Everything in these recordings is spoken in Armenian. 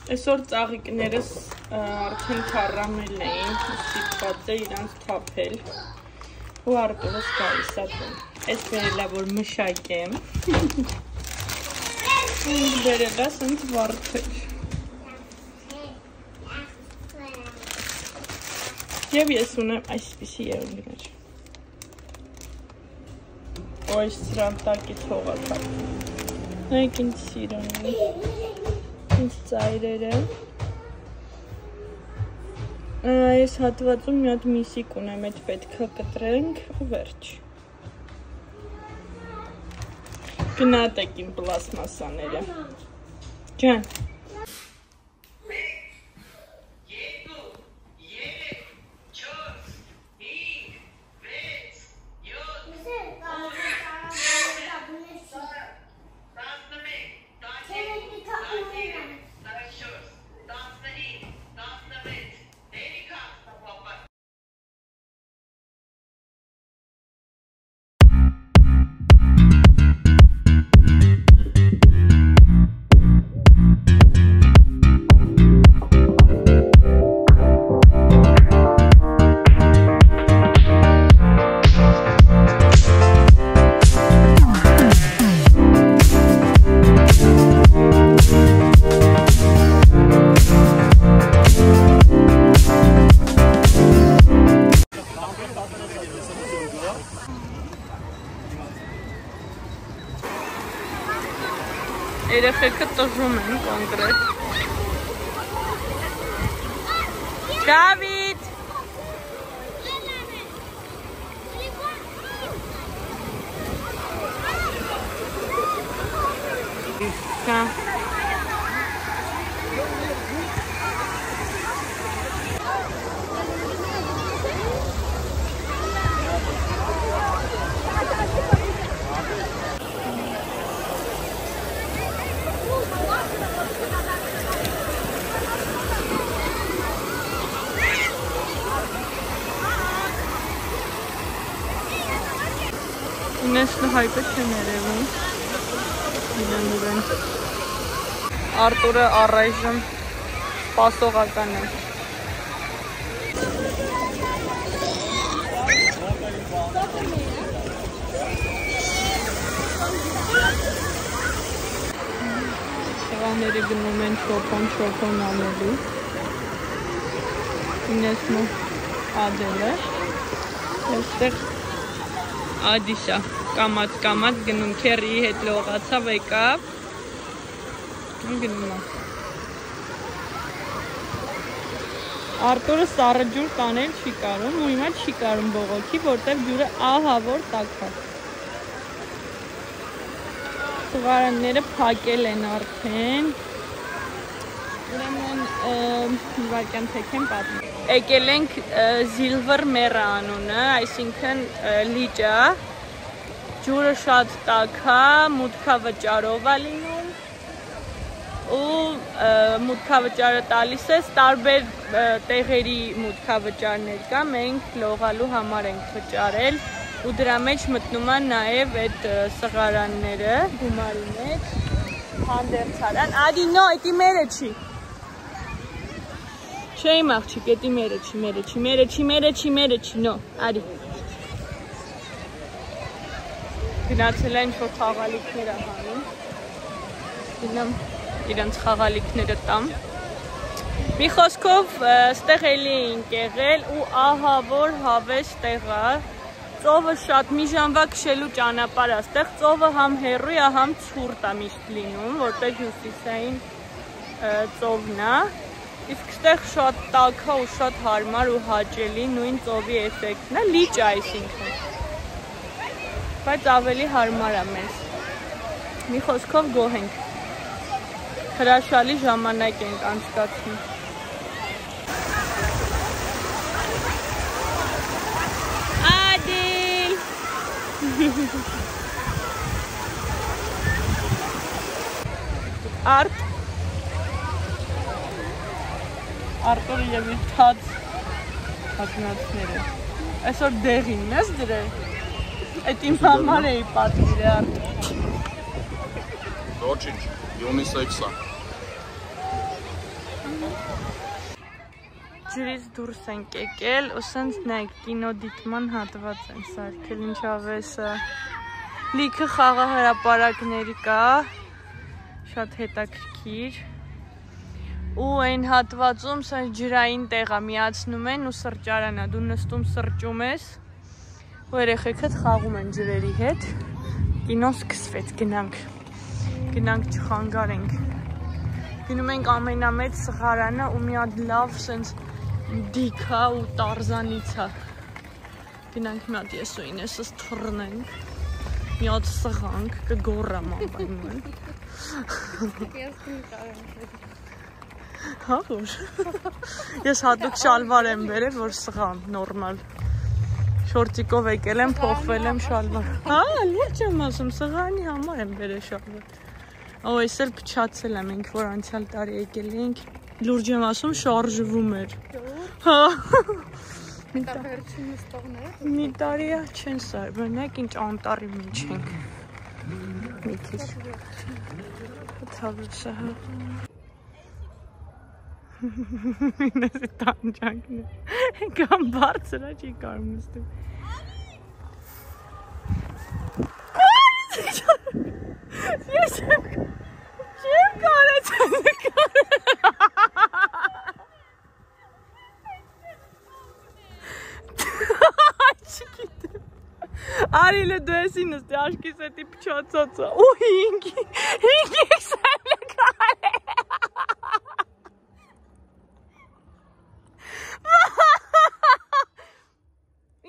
Այսօր ծաղիկներս արդեն քարամել էին, ստիպված է իրանց թափել ու Արտուրս գալիս է տուն։ Այս բերելա որ մշակեմ։ Բերելա սենց վարդեր։ Եվ ես ունեմ այսպիսի եղունգներ։ Ու այս սրան տակի թողա թափում։ Նայք ինձ սիրուն է։ Ինձ ծայրերը։ Այս հատվածում մի հատ միսիկ ունեմ, այդ պետքա կտրենք ու վերջ։ Գնատեք իմ պլասմասաները։ Ջան։ Երեխեքը տժում են կոնկրետ։ Դավիթ! Կա։ Ինեսն հայպը չեմ երևում, իրեն Արտուրը առայժմ պասողական է։ Սեղանները գնում են չոփոն անելու։ Ինեսն ու Ադելը, այստեղ Ադիսա կամած գնում քերիի հետ լողացավ եկավ ու գնում է Արտուրը սառը ջուր տանել չի կարում ու հիմա չի կարում բողոքի որտև ջուրը ահա որ տաք է Սղարանները փակել են արդեն ուրեմն վարկյան թեքեն պատմում Եկել ենք Զիլվր մերը անունը, այսինքն լիճը, ջուրը շատ տաք է, մուտքավճարով է լինում ու մուտքավճարը տալիս ես, տարբեր տեղերի մուտքավճարներ կա, մենք լողալու համար ենք վճարել ու դրա մեջ մտնում է նաև այդ սղարանները, գումարի մեջ, հանդերձարան, ադի նո, էտի մերը չի Չէ իմ աղջիկ, էտի մերը չի, նո, արի Գնացել են ինչ-որ խաղալիքներ է հանում Գնամ իրանց խաղալիքները տամ Մի խոսքով ստեղ էլի էինք եղել ու ահա որ հավես տեղ է Ծովը շատ մի ժամվա քշելու ճանապարհ է ստեղ ծովը համ հեռու է, համ ցուրտ է միշտ լինում, որտեղ հյուսիսային ծովն է Իսկ ստեղ շատ տաք է ու շատ հարմար ու հաճելի նույն ծովի էֆեկտն է, լիճ է այսինքն Բայց ավելի հարմար է մեզ Մի խոսքով գոհ ենք Հրաշալի ժամանակ ենք անցկացնում Ադիլ Արտ Արտուրը և իր թաց հագնացները Այսօր դեղին ես դրել Այդ իմ համար էի պատվիր է Արտուր Ոչինչ, յունիսեքս է ջրից դուրս ենք եկել, ու սենց նայեք կինո դիտման հատված են սարքել, ինչավես լիքը խաղահրապարակներ կա, շատ հետաքրքիր, ու այն հատվածում սենց ջրային տեղ է միացնում են ու սրճարան է, դու նստում սրճում ես, ու երեխեքդ խաղում են ջրերի հետ, կինոն սկսվեց, գնանք չխանգարենք, գնում ենք ամենամեծ սղարանը ու մի հատ լավ սենց դիքա ու տարզանից է, գնանք մի հատ ես ու ինեսս թռնենք, մի հատ սղանք, կգոռամ ամբայնում են, հա որ, ես հատուկ շալվար եմ բերել, որ սղամ, նորմալ, շորտիկով եկել եմ, փոխվել եմ շալվար, հա, լուրջ եմ ասում, սղանի համար եմ բերել շալվար, Ո ես էլ փչացել եմ, ինք որ անցյալ տարի եկել էինք, լուրջ եմ ասում, շարժվում էր։ Հա։ Մի տարի է չեն սար, բնեք ինչ անտարի մեջ ենք։ Մի քիչ։ Ցավը հա։ Ինձ տանջանքն է։ Կամ բարձր է չի կարում նստում։ Ես չեմ կարեցել Արիլը դու եսի նստի աշկիս էտի պչացածա ու հինգի սայլը կար է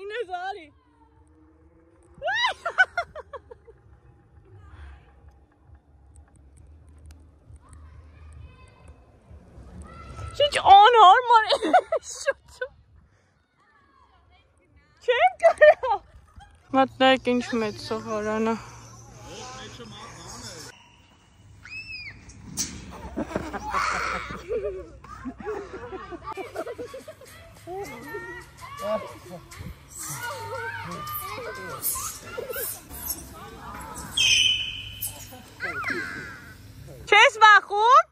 ինես արի Ինչ անհարմար է շուտում Չեմ կարա Մատնայք ինչ մեծ սղարանը Չես վախում?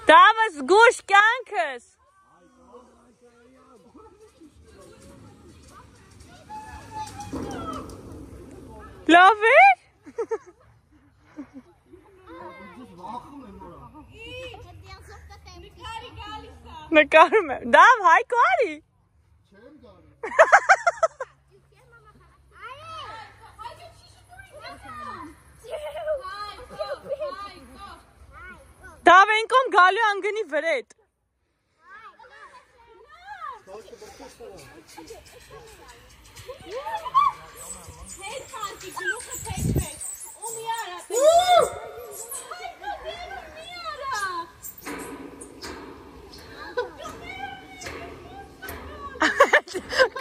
Դավս գուշ կյանքս Լավ է? Նկարում եմ, դավ հայկո արի Չեմ գարի Դավ են կոմ գալու անգնի վրետ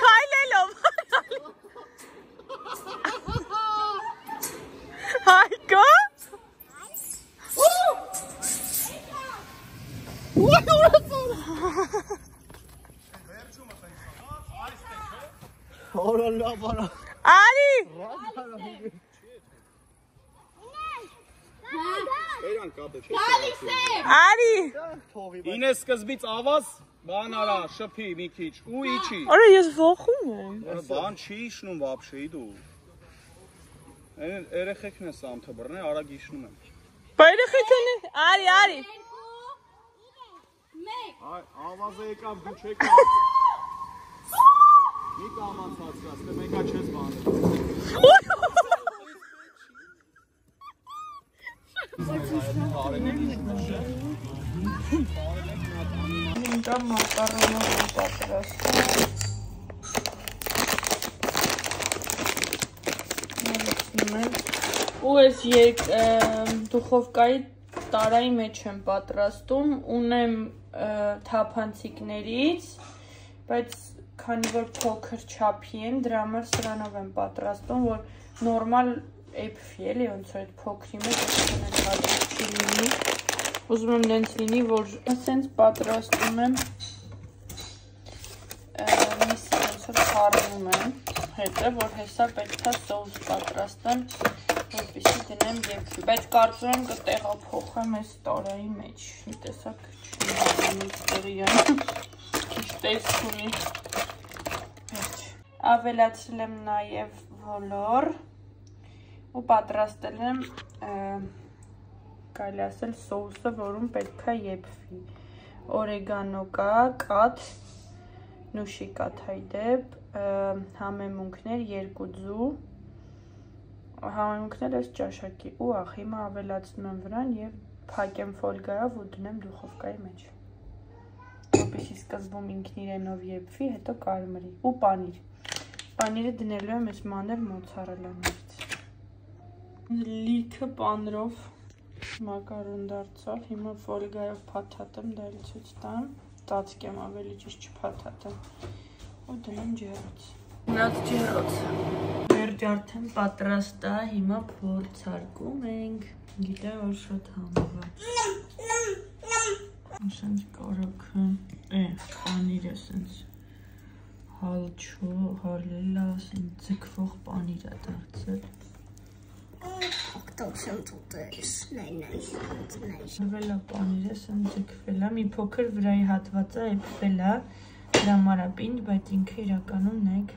Քայլելով Հայկո Արի Արի Ինես սկզբից ավազ բան արա շփի մի քիչ ու իջի Արա ես ողում եմ Բան չի իշնում вообще դու Երեխեքն է սամ թբռն է արագ իշնում եմ Բա երեխեքն է արի Ավազը եկավ դու չեկավ Մի կամացածրած թե մեկա չես բանել Դա մակարոնով եմ պատրաստում Ու ես դուխովկայի տարայի մեջ եմ պատրաստում, ունեմ թափանցիկներից, բայց քանի որ փոքր չափի են, դրա համար սրանով եմ պատրաստում, որ նորմալ էփվի էլի, ոնց որ այդ փոքրի մեջ այսքան հաջող չի լինի, Ուզում եմ նենց լինի, որ ասենց պատրաստում եմ միսը ոնց որ խառնում եմ հետը, որ հեսա պետք է սոուս պատրաստեմ, որպեսզի դնեմ եփվի, բայց կարծում եմ կտեղափոխեմ այս տարայի մեջ, մի տեսակ տեսք ունի, ավելացրել եմ նաև ոլոր ու պատրաստել եմ կարելի ասել սոուսը, որում պետք է եփվի, օրեգանո կա, կաթ, նուշի կաթ հայդեպ, համեմունքներ 2 ձու, համեմունքներ այս ճաշակի ու հիմա ավելացնում եմ վրան և փակեմ ֆոլգայով ու դնեմ դուխովկայի մեջ, որպեսզի սկզբում ինքն իրենով եփվի, հետո կարմրի ու պանիր, պանիրը դնելու եմ այս մանր մոցարելաներից, լիքը պանրով մակարոն դարձավ, հիմա ֆոլգայով փաթաթեմ, դա էլ ցույց տամ, ծածկեմ ավելի ճիշտ չփաթաթեմ ու դնեմ ջեռոց։ Մնաց ջեռոց։ Վերջ արդեն պատրաստ է, հիմա փորձարկում ենք, գիտեմ որ շատ համով է։ Ասենց կարոքը, պանիր է ասենց հալչո, հալելա, ասենց ձգվող պանիր է դարձել։ Վելա պանիրը ասենց ձգվել է, մի փոքր վրայի հատվածը էփվել է, դրա մարապինդ, բայց ինքը իրականում նայեք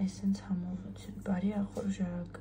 այսենց համովություն, բարի ախոր ժարակ։